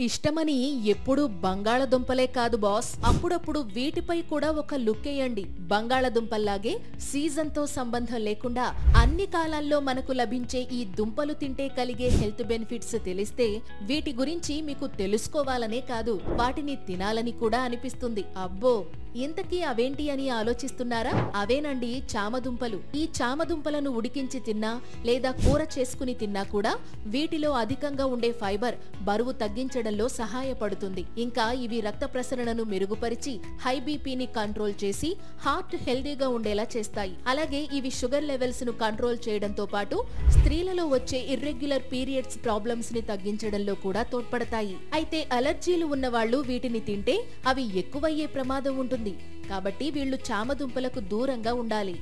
ఇష్టమని ఎప్పుడూ బంగాళదుంపలే కాదు బాస్, అప్పుడప్పుడు వీటిపై కూడా ఒక లుక్ వేయండి. బంగాళదుంపల్లాగే సీజన్తో సంబంధం లేకుండా అన్ని కాలాల్లో మనకు లభించే ఈ దుంపలు తింటే కలిగే హెల్త్ బెనిఫిట్స్ తెలిస్తే వీటి గురించి మీకు తెలుసుకోవాలనే కాదు, వాటిని తినాలని కూడా అనిపిస్తుంది. అబ్బో, ఇంతకీ అవేంటి అని ఆలోచిస్తున్నారా? అవేనండి చామదుంపలు. ఈ చామదుంపలను ఉడికించి తిన్నా లేదా కూర చేసుకుని తిన్నా కూడా వీటిలో అధికంగా ఉండే ఫైబర్ బరువు తగ్గించడంలో సహాయపడుతుంది. ఇంకా ఇవి రక్త ప్రసరణను మెరుగుపరిచి హై బీపీని కంట్రోల్ చేసి హార్ట్ హెల్దీగా ఉండేలా చేస్తాయి. అలాగే ఇవి షుగర్ లెవెల్స్ ను కంట్రోల్ చేయడంతో పాటు స్త్రీలలో వచ్చే ఇర్రెగ్యులర్ పీరియడ్స్ ప్రాబ్లమ్స్ ని తగ్గించడంలో కూడా తోడ్పడతాయి. అయితే అలర్జీలు ఉన్న వాళ్ళు వీటిని తింటే అవి ఎక్కువయ్యే ప్రమాదం ఉంటుంది. కాబట్టి వీళ్లు చామదుంపలకు దూరంగా ఉండాలి.